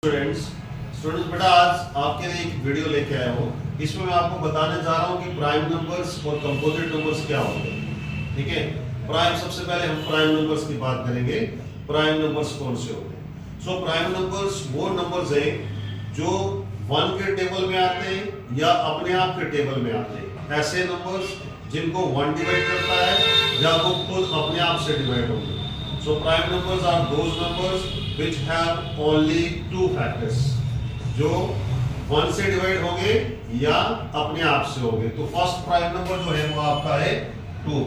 Students बेटा आज आपके लिए एक वीडियो लेके आया हूँ। इसमें मैं आपको बताने जा रहा हूँ कि प्राइम नंबर्स और कंपोजिट नंबर्स क्या होते हैं। ठीक है, प्राइम सबसे पहले हम प्राइम नंबर्स की बात करेंगे। प्राइम नंबर्स कौन से होते हैं? सो प्राइम नंबर्स वो नंबर्स हैं जो 1 के टेबल में आते हैं या अपने आप के टेबल में आते हैं। ऐसे नंबर्स जिनको 1 डिवाइड करता है या वो खुद अपने आप से डिवाइड होंगे। So prime numbers are those numbers which have only two factors, जो 1 से डिवाइड होंगे या अपने आप से होंगे। तो फर्स्ट प्राइम नंबर जो है वो आपका है 2।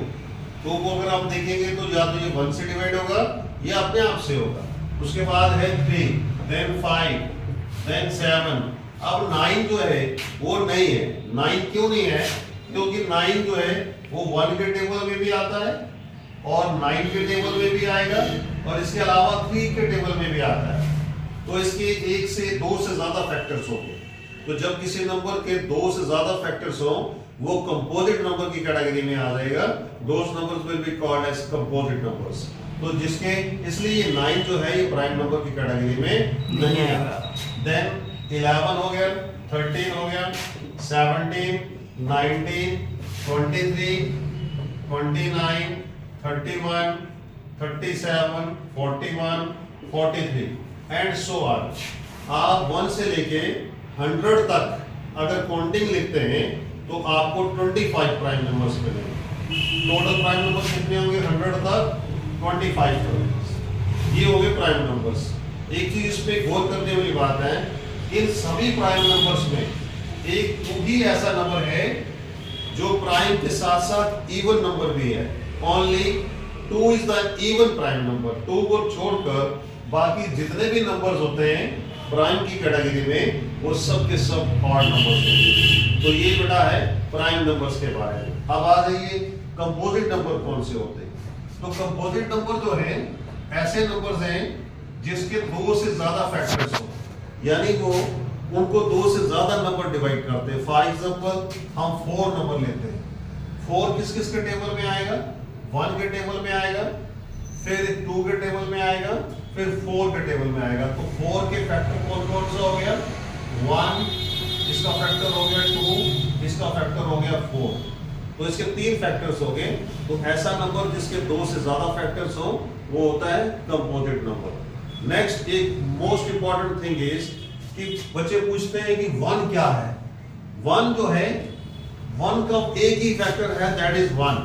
2 को अगर आप देखेंगे तो या तो ये 1 से डिवाइड होगा या अपने आप से होगा। उसके बाद है 3, then 5, then 7। अब 9 जो है वो नहीं है। 9 क्यों नहीं है? क्योंकि 9 जो है वो 1 के टेबल में भी आता है और 9 के टेबल में भी आएगा और इसके अलावा 3 के टेबल में भी आता है। तो इसके 1 से 2 से ज्यादा फैक्टर्स होंगे। तो जब किसी नंबर के 2 से ज्यादा फैक्टर्स हो वो कंपोजिट नंबर की कैटेगरी में आ जाएगा। Those numbers will be called as composite numbers. तो जिसके इसलिए ये 9 जो है ये प्राइम नंबर की कैटेगरी में नहीं आता। देन 11 हो गया, 13 हो गया, 17, 19, 23, 29, 31, 37, 41, 43 एंड सो ऑन। आप 1 से लेके 100 तक अगर काउंटिंग लिखते हैं तो आपको 25 प्राइम नंबर्स मिलेंगे। टोटल प्राइम नंबर्स कितने होंगे? 100 तक 25 नंबर्स। ये हो गए प्राइम नंबर्स। एक चीज इस पे गौर करने वाली बात है, इन सभी प्राइम नंबर्स में एक ही ऐसा नंबर है जो प्राइम के साथ साथ इवन नंबर भी है। Only 2 is the even prime number। 2 को छोड़कर बाकी जितने भी नंबर्स होते हैं प्राइम की कैटेगरी में वो सब के सब ऑड नंबर्स होते हैं। तो ये बेटा है प्राइम नंबर्स के बारे में। अब आ जाइए कंपोजिट नंबर कौन से होते हैं। तो कंपोजिट नंबर जो है ऐसे नंबर्स हैं जिसके 2 से ज्यादा फैक्टर्स हो, यानी वो उनको 2 से ज्यादा नंबर डिवाइड करते हैं। फॉर एग्जांपल हम 4 नंबर लेते हैं। 4 किस किस के टेबल में आएगा? 1 के टेबल में आएगा, फिर 2 के टेबल में आएगा, फिर 4 के टेबल में आएगा। तो 4 के फैक्टर कौन कौन सा हो गया? 1, इसका फैक्टर हो गया 2, इसका फैक्टर हो गया 4। तो इसके 3 फैक्टर्स हो गए। तो ऐसा नंबर जिसके 2 से ज्यादा फैक्टर्स हो वो होता है कंपोजिट नंबर। नेक्स्ट एक मोस्ट इंपॉर्टेंट थिंग इज कि बच्चे पूछते हैं कि 1 क्या है। 1 जो है 1 का एक ही फैक्टर है, दैट इज 1,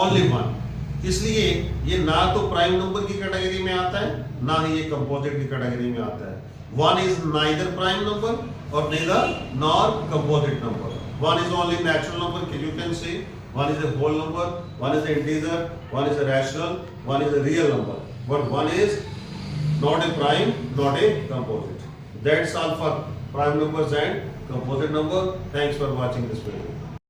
ओनली 1। इसलिए ये ना तो प्राइम नंबर की कैटेगरी में आता है ना ही ये कंपोजिट की कैटेगरी में आता है। 1 इज नाइदर प्राइम नंबर और neither nor composite number. 1 is only natural number, you can say 1 is a whole number, 1 is an integer, 1 is a rational, 1 is a real number, but 1 is not a prime, not a composite. That's all for prime numbers and composite number. Thanks for watching this video.